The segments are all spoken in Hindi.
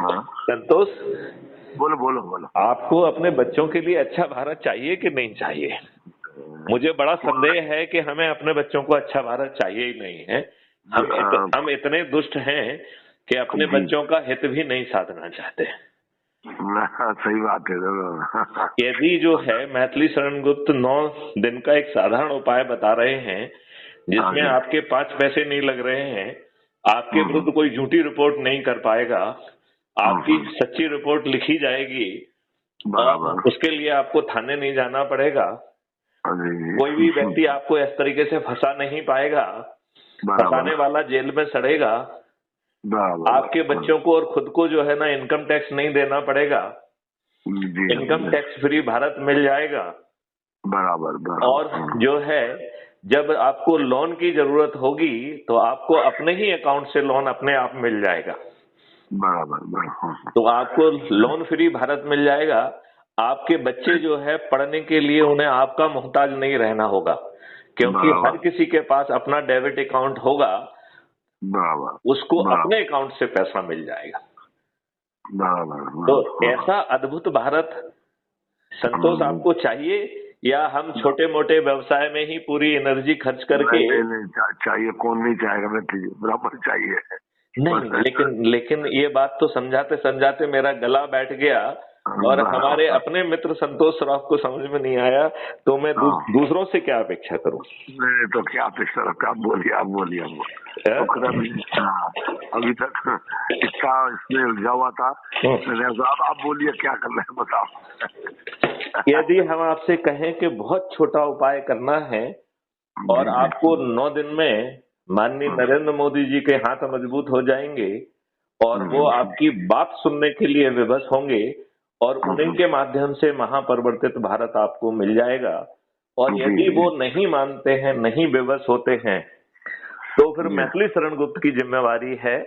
हाँ, संतोष, बोलो बोलो बोलो। आपको अपने बच्चों के लिए अच्छा भारत चाहिए कि नहीं चाहिए? मुझे बड़ा संदेह है कि हमें अपने बच्चों को अच्छा भारत चाहिए ही नहीं है। हम इतने दुष्ट हैं कि अपने बच्चों का हित भी नहीं साधना चाहते। सही बात है। यदि जो है मैथिली शरण गुप्त 9 दिन का एक साधारण उपाय बता रहे हैं जिसमें आपके 5 पैसे नहीं लग रहे हैं, आपके विरुद्ध कोई झूठी रिपोर्ट नहीं कर पाएगा, आपकी सच्ची रिपोर्ट लिखी जाएगी और उसके लिए आपको थाने नहीं जाना पड़ेगा, कोई भी व्यक्ति आपको इस तरीके से फंसा नहीं पाएगा, फंसाने वाला जेल में सड़ेगा, आपके बच्चों को और खुद को जो है ना इनकम टैक्स नहीं देना पड़ेगा, इनकम टैक्स फ्री भारत मिल जाएगा। बराबर। और जो है जब आपको लोन की जरूरत होगी तो आपको अपने ही अकाउंट से लोन अपने आप मिल जाएगा। बराबर। तो आपको लोन फ्री भारत मिल जाएगा। आपके बच्चे जो है पढ़ने के लिए उन्हें आपका मोहताज नहीं रहना होगा, क्योंकि हर किसी के पास अपना डेबिट अकाउंट होगा, उसको अपने अकाउंट से पैसा मिल जाएगा। तो ऐसा अद्भुत भारत संतोष आपको चाहिए या हम छोटे मोटे व्यवसाय में ही पूरी एनर्जी खर्च करके? नहीं चाहिए, कौन नहीं चाहेगा, बराबर चाहिए। नहीं, लेकिन ये बात तो समझाते समझाते मेरा गला बैठ गया और हमारे अपने मित्र संतोष श्रॉफ को समझ में नहीं आया, तो मैं दूसरों से क्या अपेक्षा करूं? नहीं तो क्या अपेक्षा रखा? आप बोलिए। अभी तक इसका इसमें उलझा हुआ था। आप बोलिए, क्या करना है बताओ। यदि हम आपसे कहें कि बहुत छोटा उपाय करना है और आपको 9 दिन में माननीय नरेंद्र मोदी जी के हाथ मजबूत हो जाएंगे और वो आपकी बात सुनने के लिए विवश होंगे और उन्हीं के माध्यम से महापरिवर्तित भारत आपको मिल जाएगा, और यदि वो नहीं मानते हैं, नहीं विवश होते हैं, तो फिर मैथिली शरण गुप्त की जिम्मेवारी है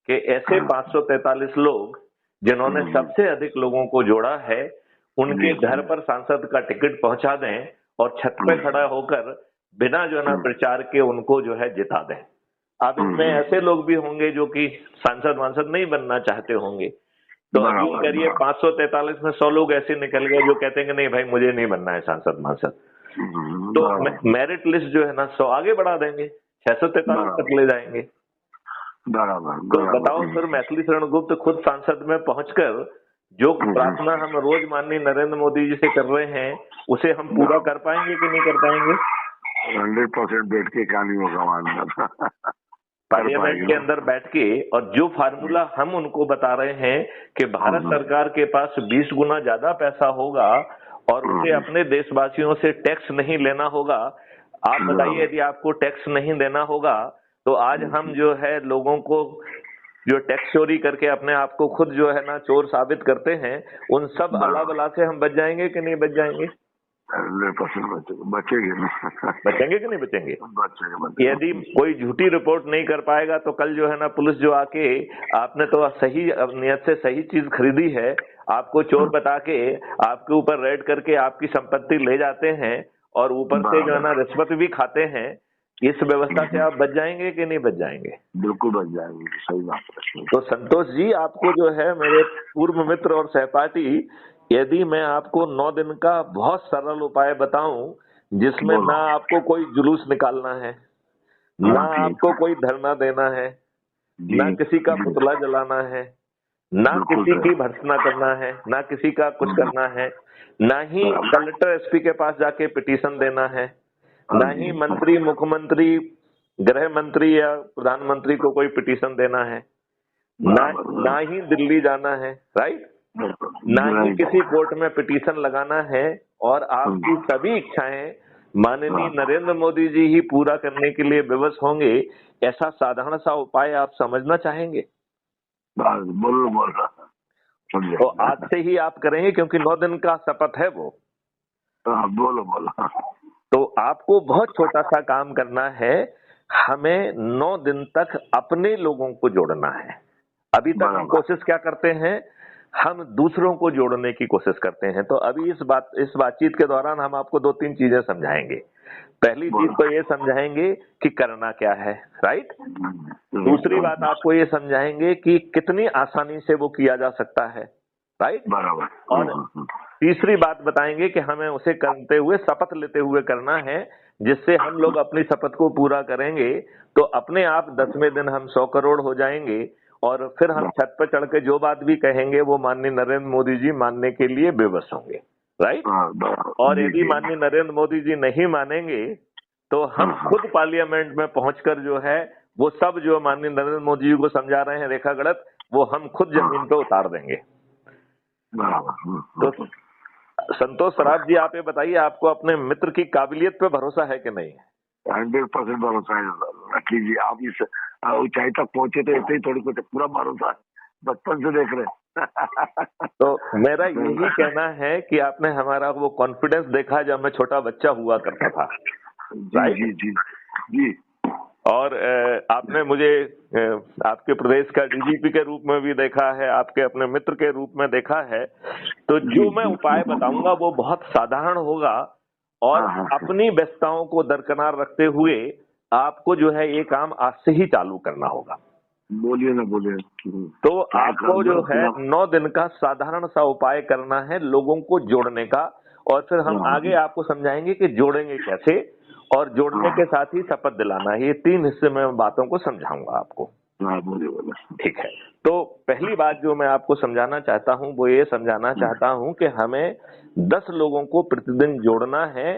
कि ऐसे 543 लोग जिन्होंने सबसे अधिक लोगों को जोड़ा है, उनके घर पर सांसद का टिकट पहुंचा दें और छत पे खड़ा होकर बिना जो ना प्रचार के उनको जो है जिता दें। अब इनमें ऐसे लोग भी होंगे जो कि सांसद नहीं बनना चाहते होंगे, तो अभी अगर ये 543 में 100 लोग ऐसे निकल गए जो कहते हैं कि नहीं भाई मुझे नहीं बनना है सांसद, तो मेरिट लिस्ट जो है ना 100 आगे बढ़ा देंगे, 643 तक ले जाएंगे। तो बताओ फिर मैथिली शरण गुप्त खुद सांसद में पहुंचकर जो प्रार्थना हम रोज माननीय नरेंद्र मोदी जी से कर रहे हैं उसे हम पूरा कर पाएंगे कि नहीं कर पाएंगे? 100% बैठ के क्या नहीं होगा पार्लियामेंट के अंदर बैठ के, और जो फार्मूला हम उनको बता रहे हैं कि भारत सरकार के पास 20 गुना ज्यादा पैसा होगा और उसे अपने देशवासियों से टैक्स नहीं लेना होगा। आप बताइए, यदि आपको टैक्स नहीं देना होगा तो आज हम जो है लोगों को जो टैक्स चोरी करके अपने आप को खुद जो है ना चोर साबित करते हैं, उन सब अला बला से हम बच जाएंगे कि नहीं बच जाएंगे? बचेंगे कि नहीं बचेंगे? यदि कोई झूठी रिपोर्ट नहीं कर पाएगा तो कल जो है ना पुलिस जो आके आपने तो सही नियत से सही चीज खरीदी है, आपको चोर बता के आपके ऊपर रेड करके आपकी संपत्ति ले जाते हैं और ऊपर से जो है ना रिश्वत भी खाते हैं, इस व्यवस्था से आप बच जाएंगे कि नहीं बच जाएंगे? बिल्कुल बच जाएंगे, सही बात है। तो संतोष जी, आपको जो है मेरे पूर्व मित्र और सहपाठी, यदि मैं आपको 9 दिन का बहुत सरल उपाय बताऊं जिसमें ना आपको कोई जुलूस निकालना है, ना आपको कोई धरना देना है, ना किसी का पुतला जलाना है, ना किसी की भर्त्सना करना है, ना किसी का कुछ करना है, ना ही कलेक्टर एसपी के पास जाके पिटीशन देना है, ना ही मंत्री मुख्यमंत्री गृह मंत्री या प्रधानमंत्री को कोई पिटीशन देना है, ना ही दिल्ली जाना है, राइट, ना ही किसी कोर्ट में पिटीशन लगाना है, और आपकी सभी इच्छाएं माननीय नरेंद्र मोदी जी ही पूरा करने के लिए विवश होंगे। ऐसा साधारण सा उपाय आप समझना चाहेंगे? बोल तो आज से ही आप करेंगे क्योंकि 9 दिन का शपथ है वो। बोलो। तो आपको बहुत छोटा सा काम करना है, हमें 9 दिन तक अपने लोगों को जोड़ना है। अभी तक हम कोशिश क्या करते हैं, हम दूसरों को जोड़ने की कोशिश करते हैं। तो अभी इस बातचीत के दौरान हम आपको 2-3 चीजें समझाएंगे। पहली चीज तो ये समझाएंगे कि करना क्या है, राइट। दूसरी बात आपको ये समझाएंगे कि कितनी आसानी से वो किया जा सकता है, राइट। बराबर। और तीसरी बात बताएंगे कि हमें उसे करते हुए, शपथ लेते हुए करना है, जिससे हम लोग अपनी शपथ को पूरा करेंगे तो अपने आप 10वें दिन हम 100 करोड़ हो जाएंगे। और फिर हम छत पर चढ़ के जो बात भी कहेंगे वो माननीय नरेंद्र मोदी जी मानने के लिए बेबस होंगे, राइट। और यदि माननीय नरेंद्र मोदी जी नहीं मानेंगे तो हम खुद पार्लियामेंट में पहुंचकर जो है वो सब जो माननीय नरेंद्र मोदी जी को समझा रहे हैं रेखा गलत, वो हम खुद जमीन पे उतार देंगे। तो संतोष सराफ जी, आप ये बताइए, आपको अपने मित्र की काबिलियत पे भरोसा है कि नहीं? 100% भरोसा है अखिल जी। आप इस ऊंचाई तक पहुंचे तो ऐसे ही थोड़ी कुछ पूरा भरोसा है, बचपन से देख रहे। तो मेरा यही कहना है कि आपने हमारा वो कॉन्फिडेंस देखा जब मैं छोटा बच्चा हुआ करता था। जी जी जी जी। और आपने मुझे आपके प्रदेश का डीजीपी के रूप में भी देखा है, आपके अपने मित्र के रूप में देखा है। तो जो मैं उपाय बताऊंगा वो बहुत साधारण होगा और अपनी व्यस्तताओं को दरकिनार रखते हुए आपको जो है ये काम आज से ही चालू करना होगा। बोलिए ना, बोलिए। तो आपको जो है 9 दिन का साधारण सा उपाय करना है लोगों को जोड़ने का, और फिर हम आगे आपको समझाएंगे कि जोड़ेंगे कैसे, और जोड़ने के साथ ही शपथ दिलाना है। ये 3 हिस्से में बातों को समझाऊंगा आपको। बोलिए। ठीक है। तो पहली बात जो मैं आपको समझाना चाहता हूँ वो ये समझाना चाहता हूँ कि हमें 10 लोगों को प्रतिदिन जोड़ना है,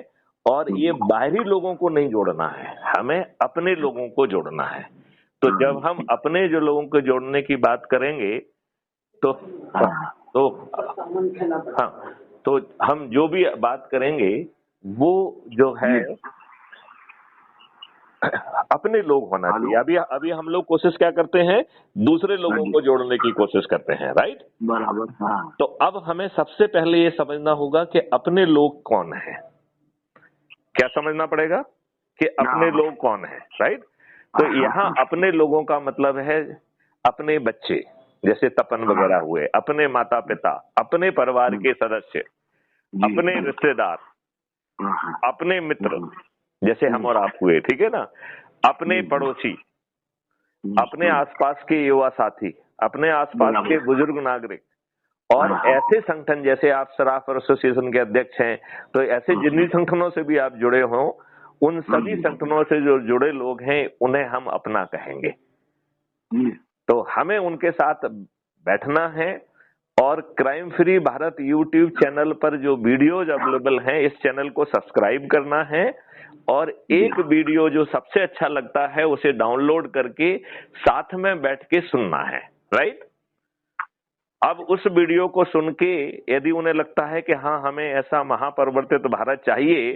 और ये बाहरी लोगों को नहीं जोड़ना है, हमें अपने लोगों को जोड़ना है। तो जब हम अपने जो लोगों को जोड़ने की बात करेंगे तो हम जो भी बात करेंगे वो जो है अपने लोग होना चाहिए। अभी हम लोग कोशिश क्या करते हैं, दूसरे लोगों को जोड़ने की कोशिश करते हैं, राइट। बराबर। तो अब हमें सबसे पहले ये समझना होगा कि अपने लोग कौन है। क्या समझना पड़ेगा कि अपने लोग कौन है, राइट। तो यहाँ अपने लोगों का मतलब है अपने बच्चे, जैसे तपन वगैरह हुए, अपने माता पिता, अपने परिवार के सदस्य, अपने रिश्तेदार, अपने मित्र जैसे हम और आप हुए, ठीक है ना, अपने पड़ोसी, अपने आसपास के युवा साथी, अपने आसपास के बुजुर्ग नागरिक, और ऐसे संगठन जैसे आप सराफ एसोसिएशन के अध्यक्ष हैं, तो ऐसे जिन्हीं संगठनों से भी आप जुड़े हों, उन सभी संगठनों से जो जुड़े लोग हैं उन्हें हम अपना कहेंगे। तो हमें उनके साथ बैठना है, और crime free Bharat YouTube channel पर जो वीडियोज अवेलेबल हैं इस चैनल को सब्सक्राइब करना है, और एक वीडियो जो सबसे अच्छा लगता है उसे डाउनलोड करके साथ में बैठ के सुनना है, राइट। अब उस वीडियो को सुन के यदि उन्हें लगता है कि हाँ हमें ऐसा महापरिवर्तित भारत चाहिए,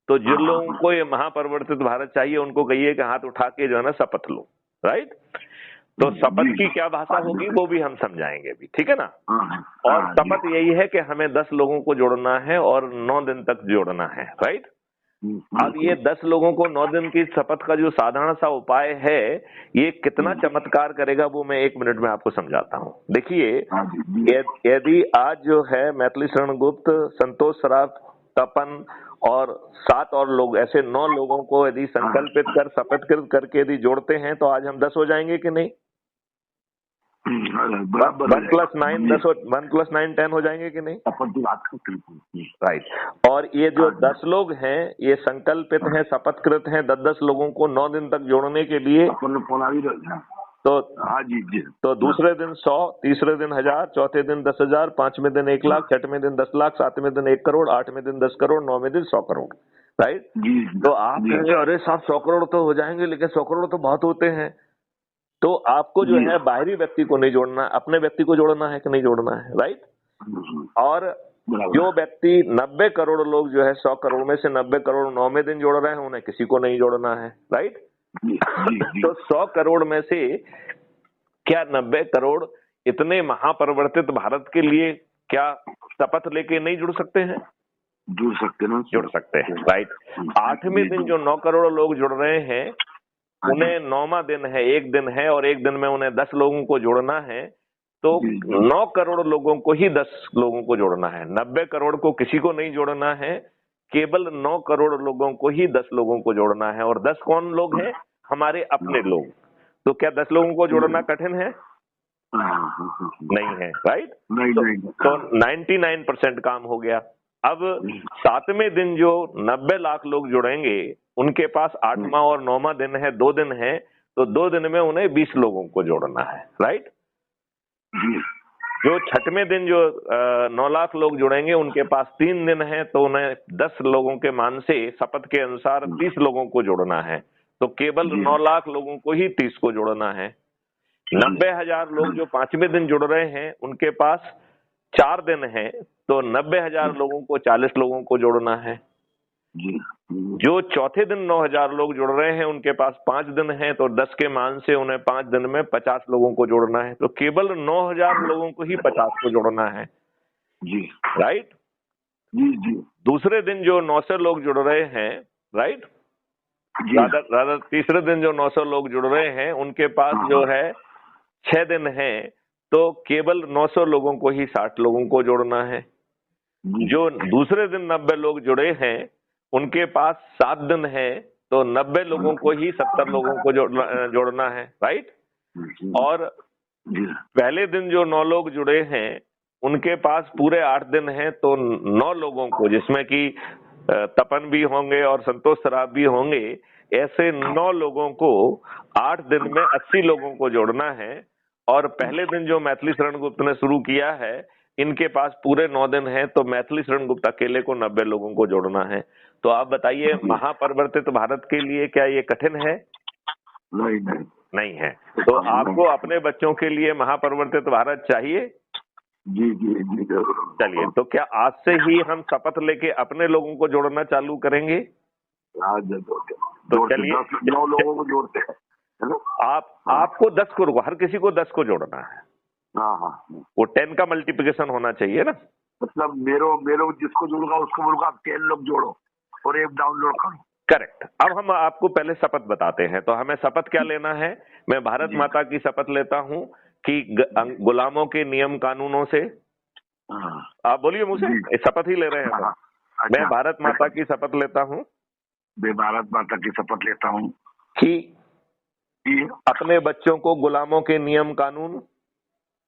तो जिन लोगों को ये महापरिवर्तित भारत चाहिए उनको कहिए कि हाथ उठा के जो है ना शपथ लो, राइट। तो शपथ की क्या भाषा होगी वो भी हम समझाएंगे भी, ठीक है ना। और शपथ यही है कि हमें 10 लोगों को जोड़ना है और 9 दिन तक जोड़ना है, राइट। अब ये 10 लोगों को 9 दिन की शपथ का जो साधारण सा उपाय है ये कितना चमत्कार करेगा वो मैं 1 मिनट में आपको समझाता हूँ। देखिए, यदि आज जो है मैथिली शरण गुप्त, संतोष सराफ, तपन और 7 और लोग, ऐसे 9 लोगों को यदि संकल्पित कर शपथकृत करके यदि जोड़ते हैं तो आज हम 10 हो जाएंगे कि नहीं? 1 + 9 10 1 + 9 10 हो जाएंगे कि नहीं? राइट। और ये जो 10 लोग हैं ये संकल्पित हैं, शपथकृत हैं 10-10 लोगों को 9 दिन तक जोड़ने के लिए। तो दूसरे दिन 100, तीसरे दिन 1000, चौथे दिन 10,000, 5वें दिन 1 लाख, 6वें दिन 10 लाख, 7वें दिन 1 करोड़, 8वें दिन 10 करोड़, 9वें दिन 100 करोड़, राइट। तो आप कहेंगे अरे साहब 100 करोड़ तो हो जाएंगे, लेकिन 100 करोड़ तो बहुत होते हैं। तो आपको जो है बाहरी व्यक्ति को नहीं जोड़ना, अपने व्यक्ति को जोड़ना है कि नहीं जोड़ना है, राइट। और जो व्यक्ति 90 करोड़ लोग जो है 100 करोड़ में से 90 करोड़ 9वें दिन जोड़ रहे हैं उन्हें किसी को नहीं जोड़ना है, राइट। तो 100 करोड़ में से क्या 90 करोड़ इतने महापरिवर्तित भारत के लिए क्या शपथ लेके नहीं जुड़ सकते हैं? जुड़ सकते हैं, राइट। 8वें दिन जो 9 करोड़ लोग जुड़ रहे हैं उन्हें 9वां दिन है, 1 दिन है, और 1 दिन में उन्हें 10 लोगों को जोड़ना है। तो जी, 9 करोड़ लोगों को ही 10 लोगों को जोड़ना है, 90 करोड़ को किसी को नहीं जोड़ना है, केवल 9 करोड़ लोगों को ही 10 लोगों को जोड़ना है। और 10 कौन लोग हैं? हमारे अपने लोग। तो क्या 10 लोगों को जोड़ना कठिन है? नहीं है, राइट? तो 99% काम हो गया। अब 7वें दिन जो 90 लाख लोग जुड़ेंगे, उनके पास 8वां और 9वां दिन है, 2 दिन है, तो 2 दिन में उन्हें 20 लोगों को जोड़ना है, राइट? जो 6वें दिन जो 9 लाख लोग जुड़ेंगे, उनके पास 3 दिन है, तो उन्हें 10 लोगों के मान से शपथ के अनुसार 30 लोगों को जोड़ना है। तो केवल 9 लाख लोगों को ही 30 को जोड़ना है। 90,000 लोग जो 5वें दिन जुड़ रहे हैं, उनके पास 4 दिन है, तो 90,000 लोगों को 40 लोगों को जोड़ना है। जो चौथे दिन 9,000 लोग जुड़ रहे हैं, उनके पास 5 दिन है, तो 10 के मान से उन्हें 5 दिन में 50 लोगों को जोड़ना है। तो केवल 9,000 लोगों को ही 50 को जोड़ना है, जी, राइट? जी। दूसरे दिन जो 900 लोग जुड़ रहे हैं, राइट? राधा तीसरे दिन जो 900 लोग जुड़ रहे हैं, उनके पास जो है 6 दिन है, तो केवल 900 लोगों को ही 60 लोगों को जोड़ना है। जो दूसरे दिन 90 लोग जुड़े हैं, उनके पास 7 दिन है, तो 90 लोगों को ही 70 लोगों को जोड़ना है, राइट? और पहले दिन जो 9 लोग जुड़े हैं, उनके पास पूरे 8 दिन है, तो 9 लोगों को, जिसमें कि तपन भी होंगे और संतोष सराफ भी होंगे, ऐसे 9 लोगों को 8 दिन में 80 लोगों को जोड़ना है। और पहले दिन जो मैथिली शरण गुप्त ने शुरू किया है, इनके पास पूरे 9 दिन है, तो मैथिली शरण गुप्त अकेले को 90 लोगों को जोड़ना है। तो आप बताइए, महापरिवर्तित भारत के लिए क्या ये कठिन है? नहीं है। तो आपको अपने बच्चों के लिए महापरिवर्तित भारत चाहिए? जी। चलिए, तो क्या आज से ही हम शपथ लेके अपने लोगों को जोड़ना चालू करेंगे? तो चलिए, 9 लोगों को जोड़ते हैं, है ना? आपको 10 को, हर किसी को 10 को जोड़ना है। हाँ। वो 10 का मल्टीप्लिकेशन होना चाहिए ना। मतलब मेरे जिसको जोड़ूंगा उसको बोलूंगा आप 10 लोग जोड़ो और ऐप डाउनलोड करो। करेक्ट। अब हम आपको पहले शपथ बताते हैं। तो हमें शपथ क्या लेना है? मैं भारत माता की शपथ लेता हूँ कि गुलामों के नियम कानूनों से, आप बोलिए मुझसे, शपथ ही ले रहे हैं। मैं भारत माता की शपथ लेता हूँ, मैं भारत माता की शपथ लेता हूँ कि अपने बच्चों को गुलामों के नियम कानून,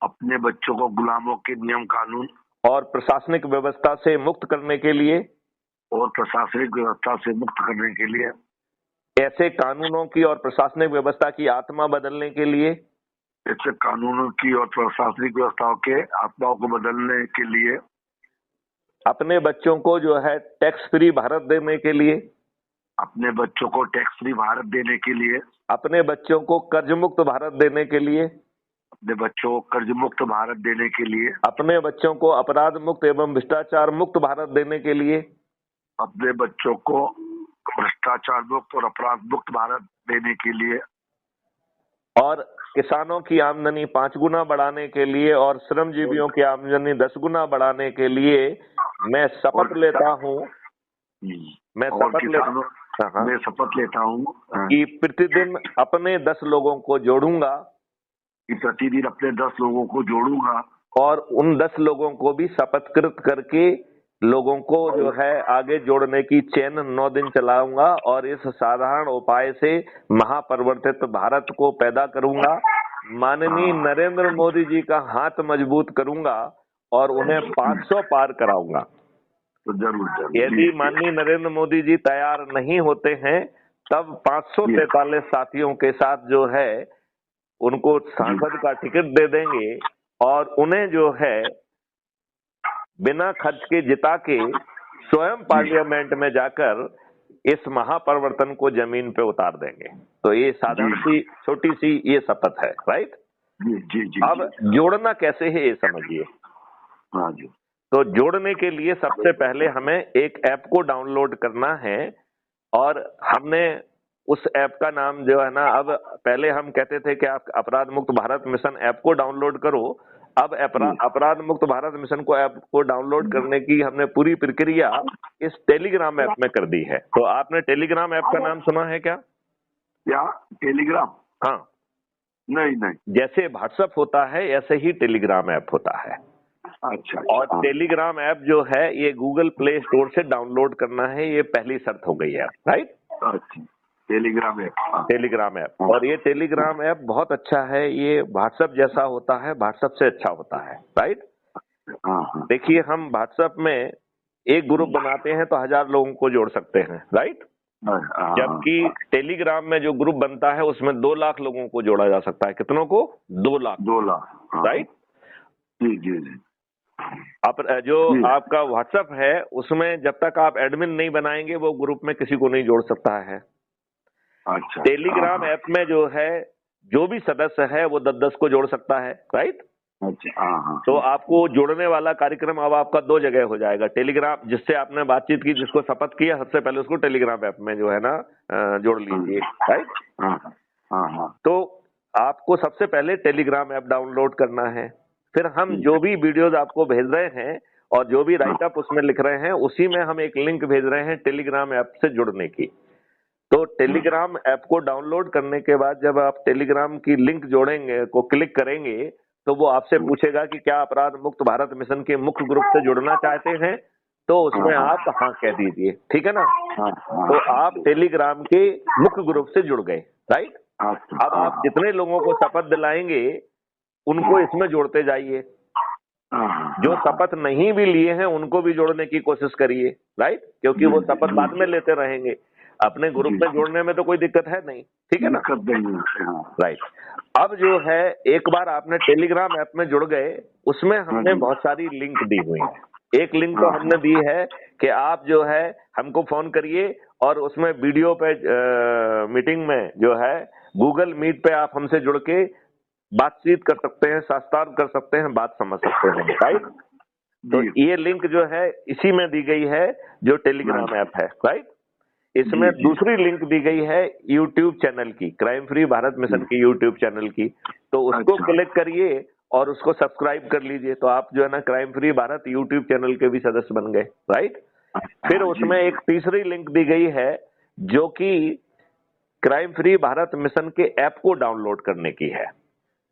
अपने बच्चों को गुलामों के नियम कानून और प्रशासनिक व्यवस्था से मुक्त करने के लिए, ऐसे कानूनों की और प्रशासनिक व्यवस्था की आत्मा बदलने के लिए, ऐसे कानूनों की और प्रशासनिक व्यवस्थाओं के आत्माओं को बदलने के लिए, अपने बच्चों को जो है टैक्स फ्री भारत देने के लिए, अपने बच्चों को टैक्स फ्री भारत देने के लिए, अपने बच्चों को कर्ज मुक्त भारत देने के लिए, अपने बच्चों को कर्ज मुक्त भारत देने के लिए, अपने बच्चों को अपराध मुक्त एवं भ्रष्टाचार मुक्त भारत देने के लिए, अपने बच्चों को भ्रष्टाचार मुक्त और अपराध मुक्त भारत देने के लिए, और किसानों की आमदनी 5 गुना बढ़ाने के लिए और श्रमजीवियों की आमदनी 10 गुना बढ़ाने के लिए मैं शपथ लेता हूँ। मैं शपथ लेता हूँ कि प्रतिदिन अपने 10 लोगों को जोड़ूंगा, प्रतिदिन अपने 10 लोगों को जोड़ूंगा और उन 10 लोगों को भी शपथकृत करके लोगों को जो है आगे जोड़ने की चेन 9 दिन चलाऊंगा और इस साधारण उपाय से महापरिवर्तित भारत को पैदा करूंगा। माननीय नरेंद्र मोदी जी का हाथ मजबूत करूंगा और उन्हें 500 पार कराऊंगा। तो जरूर यदि माननीय नरेंद्र मोदी जी तैयार नहीं होते हैं, तब 543 साथियों के साथ जो है उनको सांसद का टिकट दे देंगे और उन्हें जो है बिना खर्च के जिता के स्वयं पार्लियामेंट में जाकर इस महापरिवर्तन को जमीन पे उतार देंगे। तो ये साधारण सी छोटी सी ये शपथ है, राइट? जी। अब जोड़ना कैसे है ये समझिए। हाँ जी। तो जोड़ने के लिए सबसे पहले हमें एक ऐप को डाउनलोड करना है और हमने उस ऐप का नाम जो है ना, अब पहले हम कहते थे कि आप अपराध मुक्त भारत मिशन ऐप को डाउनलोड करो। अब अपराध मुक्त भारत मिशन को ऐप को डाउनलोड करने की हमने पूरी प्रक्रिया इस टेलीग्राम ऐप में कर दी है। तो आपने टेलीग्राम ऐप का नाम सुना है क्या? टेलीग्राम? हाँ। नहीं नहीं। जैसे व्हाट्सएप होता है ऐसे ही टेलीग्राम ऐप होता है। अच्छा और हाँ। टेलीग्राम ऐप जो है ये गूगल प्ले स्टोर से डाउनलोड करना है, ये पहली शर्त हो गई है, राइट। अच्छा, टेलीग्राम ऐप। हाँ टेलीग्राम ऐप, हाँ और ये टेलीग्राम ऐप बहुत अच्छा है, ये व्हाट्सएप जैसा होता है, व्हाट्सएप से अच्छा होता है, राइट। हाँ हाँ। देखिए हम व्हाट्सएप में एक ग्रुप बनाते हैं तो 1000 लोगों को जोड़ सकते हैं, राइट। हाँ, हाँ, जबकि टेलीग्राम में जो ग्रुप बनता है उसमें 2 लाख लोगों को जोड़ा जा सकता है। कितनों को? 2 लाख। 2 लाख। हाँ, राइट। जी जी जी जो जी। आपका व्हाट्सएप है उसमें जब तक आप एडमिन नहीं बनाएंगे वो ग्रुप में किसी को नहीं जोड़ सकता है। अच्छा। टेलीग्राम हाँ, ऐप में जो है जो भी सदस्य है वो 10-10 को जोड़ सकता है, राइट। अच्छा। हाँ हाँ तो आपको जोड़ने वाला कार्यक्रम अब आपका 2 जगह हो जाएगा। टेलीग्राम, जिससे आपने बातचीत की, जिसको शपथ किया, सबसे पहले उसको टेलीग्राम ऐप में जो है ना जोड़ लीजिए, राइट। हाँ हाँ हाँ। तो आपको सबसे पहले टेलीग्राम ऐप डाउनलोड करना है। फिर हम जो भी वीडियोस आपको भेज रहे हैं और जो भी राइटअप उसमें लिख रहे हैं उसी में हम एक लिंक भेज रहे हैं टेलीग्राम ऐप से जुड़ने की। तो टेलीग्राम ऐप को डाउनलोड करने के बाद जब आप टेलीग्राम की लिंक जोड़ेंगे को क्लिक करेंगे तो वो आपसे पूछेगा कि क्या अपराध मुक्त भारत मिशन के मुख्य ग्रुप से जुड़ना चाहते हैं, तो उसमें आप हाँ कह दीजिए, ठीक है ना। तो आप टेलीग्राम के मुख्य ग्रुप से जुड़ गए, राइट। अब आप जितने लोगों को शपथ दिलाएंगे उनको इसमें जोड़ते जाइए। जो शपथ नहीं भी लिए हैं उनको भी जोड़ने की कोशिश करिए, राइट, क्योंकि वो शपथ बाद में लेते रहेंगे। अपने ग्रुप में जोड़ने में तो कोई दिक्कत है नहीं, ठीक है ना, राइट। अब जो है एक बार आपने टेलीग्राम ऐप में जुड़ गए, उसमें हमने बहुत सारी लिंक दी हुई है। एक लिंक तो हमने दी है कि आप जो है हमको फोन करिए और उसमें वीडियो पे मीटिंग में जो है गूगल मीट पे आप हमसे जुड़ के बातचीत कर सकते हैं, साक्षात्कार कर सकते हैं, बात समझ सकते हैं, राइट। तो ये लिंक जो है इसी में दी गई है जो टेलीग्राम ऐप है, राइट। इसमें दूसरी लिंक दी गई है यूट्यूब चैनल की, क्राइम फ्री भारत मिशन की यूट्यूब चैनल की। तो उसको क्लिक करिए और उसको सब्सक्राइब कर लीजिए, तो आप जो है ना crime free Bharat YouTube channel के भी सदस्य बन गए, राइट। फिर उसमें एक तीसरी लिंक दी गई है जो कि क्राइम फ्री भारत मिशन के ऐप को डाउनलोड करने की है।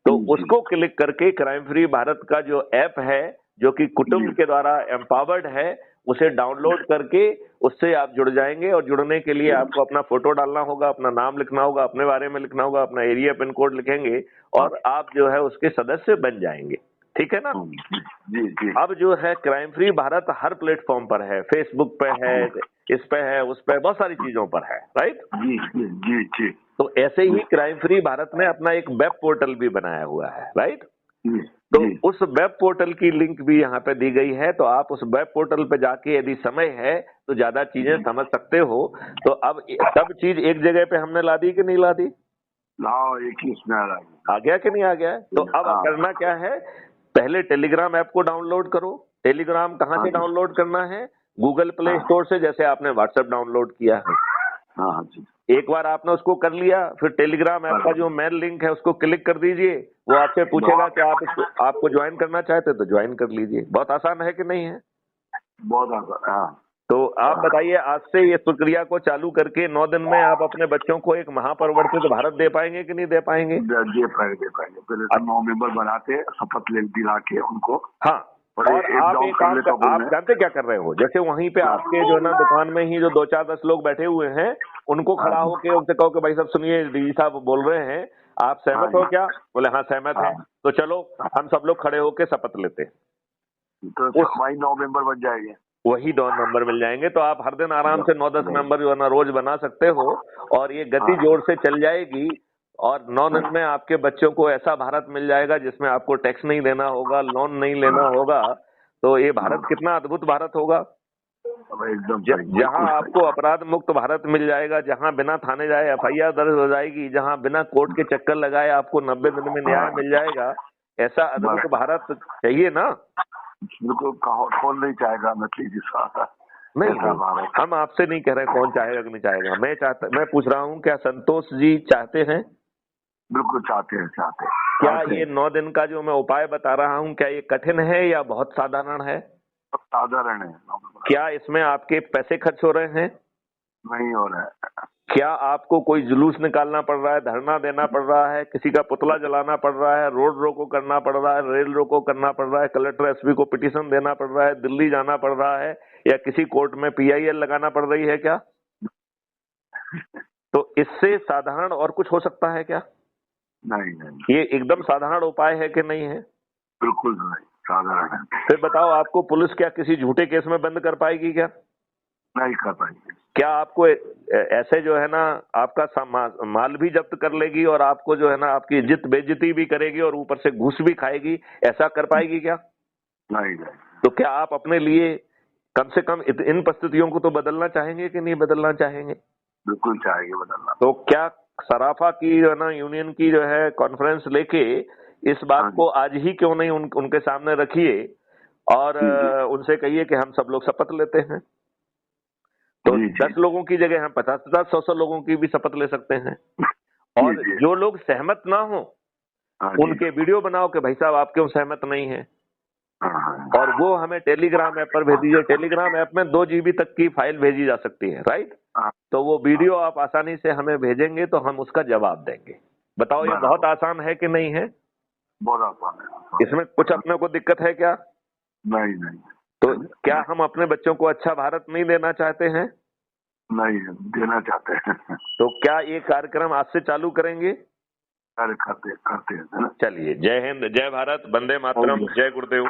तो उसको क्लिक करके क्राइम फ्री भारत का जो ऐप है जो कि कुटुंब के द्वारा एम्पावर्ड है उसे डाउनलोड करके उससे आप जुड़ जाएंगे। और जुड़ने के लिए आपको अपना फोटो डालना होगा, अपना नाम लिखना होगा, अपने बारे में लिखना होगा, अपना एरिया पिन कोड लिखेंगे और आप जो है उसके सदस्य बन जाएंगे, ठीक है ना। अब जो है क्राइम फ्री भारत हर प्लेटफॉर्म पर है, फेसबुक पे है, इस पे है, उस पे, बहुत सारी चीजों पर है, राइट। जी। तो ऐसे ही क्राइम फ्री भारत ने अपना एक वेब पोर्टल भी बनाया हुआ है, राइट। तो उस वेब पोर्टल की लिंक भी यहाँ पे दी गई है, तो आप उस वेब पोर्टल पे जाके यदि समय है तो ज्यादा चीजें समझ सकते हो। तो अब सब चीज एक जगह पे हमने ला दी कि नहीं ला दी? एक ही उसमें आ गया कि नहीं आ गया? तो अब करना क्या है, पहले टेलीग्राम ऐप को डाउनलोड करो। टेलीग्राम कहाँ से डाउनलोड करना है? गूगल प्ले स्टोर से, जैसे आपने व्हाट्सएप डाउनलोड किया है। एक बार आपने उसको कर लिया, फिर टेलीग्राम ऐप का जो मेन लिंक है उसको क्लिक कर दीजिए। वो आपसे पूछेगा कि आपको ज्वाइन करना चाहते तो ज्वाइन कर लीजिए। बहुत आसान है कि नहीं है? बहुत आसान। तो आप बताइए, आज से ये प्रक्रिया को चालू करके 9 दिन में आप अपने बच्चों को एक महापरिवर्तित भारत दे पाएंगे कि नहीं दे पाएंगे? दे पाएंगे। पहले तो 9 मेंबर बना के शपथ दिला के उनको। हाँ, और आप एक काम आप जानते क्या कर रहे हो, जैसे वहीं पे आपके जो है ना दुकान में ही जो 2-4-10 लोग बैठे हुए हैं उनको खड़ा होके उनसे कहो कि भाई साहब सुनिए, डीजी साहब बोल रहे हैं, आप सहमत हो क्या? बोले हाँ सहमत है। तो चलो हम सब लोग खड़े होके शपथ लेते हैं, तो वही 9 मेंबर बन जाएंगे। वही 9 नंबर मिल जाएंगे। तो आप हर दिन आराम से 9-10 मेंबर जो है ना रोज बना सकते हो और ये गति जोर से चल जाएगी। और 9 दिन में आपके बच्चों को ऐसा भारत मिल जाएगा जिसमें आपको टैक्स नहीं देना होगा, लोन नहीं लेना होगा। तो ये भारत कितना अद्भुत भारत होगा, एकदम जहां आपको अपराध मुक्त भारत मिल जाएगा, जहां बिना थाने जाए FIR दर्ज हो जाएगी, जहां बिना कोर्ट के चक्कर लगाए आपको 90 दिन में न्याय मिल जाएगा। ऐसा अद्भुत भारत चाहिए ना। बिल्कुल, कौन नहीं चाहेगा नकली जिसका। नहीं, हम आपसे नहीं कह रहे कौन चाहेगा कि नहीं चाहेगा। मैं पूछ रहा हूँ, क्या संतोष जी चाहते हैं? बिल्कुल चाहते हैं। क्या ये 9 दिन का जो मैं उपाय बता रहा हूँ, क्या ये कठिन है या बहुत साधारण है? साधारण है। क्या इसमें आपके पैसे खर्च हो रहे हैं? नहीं हो रहा है। क्या आपको कोई जुलूस निकालना पड़ रहा है, धरना देना पड़ रहा है, किसी का पुतला जलाना पड़ रहा है, रोड रोको करना पड़ रहा है, रेल रोको करना पड़ रहा है, कलेक्टर एसपी को पिटीशन देना पड़ रहा है, दिल्ली जाना पड़ रहा है, या किसी कोर्ट में PIL लगाना पड़ रही है क्या? तो इससे साधारण और कुछ हो सकता है क्या? नहीं। ये एकदम साधारण उपाय है कि नहीं है? बिल्कुल नहीं, साधारण है। फिर बताओ, आपको पुलिस क्या किसी झूठे केस में बंद कर पाएगी क्या? नहीं कर पाएंगे। क्या आपको ऐसे जो है ना आपका माल भी जब्त कर लेगी और आपको जो है ना आपकी इज्जत बेइज्जती भी करेगी और ऊपर से घूस भी खाएगी, ऐसा कर पाएगी क्या? नहीं। तो क्या आप अपने लिए कम से कम इन परिस्थितियों को तो बदलना चाहेंगे कि नहीं बदलना चाहेंगे? बिल्कुल चाहेंगे बदलना। तो क्या सराफा की जो है ना यूनियन की जो है कॉन्फ्रेंस लेके इस बात को आज ही क्यों नहीं उनके सामने रखिए और उनसे कहिए कि हम सब लोग शपथ लेते हैं। तो 10 लोगों की जगह हम 50-50, 100 लोगों की भी शपथ ले सकते हैं। और जो लोग सहमत ना हो उनके वीडियो बनाओ कि भाई साहब आप क्यों सहमत नहीं है, और वो हमें टेलीग्राम ऐप पर भेज दीजिए। टेलीग्राम ऐप में 2 GB तक की फाइल भेजी जा सकती है, राइट? तो वो वीडियो आप आसानी से हमें भेजेंगे तो हम उसका जवाब देंगे। बताओ ये बहुत आसान है कि नहीं है? बहुत आसान है। इसमें कुछ अपने को दिक्कत है क्या? नहीं। तो क्या हम अपने बच्चों को अच्छा भारत नहीं देना चाहते हैं? नहीं देना चाहते हैं। तो क्या ये कार्यक्रम आज से चालू करेंगे? करते हैं। चलिए, जय हिंद, जय भारत, वंदे मातरम, जय गुरुदेव।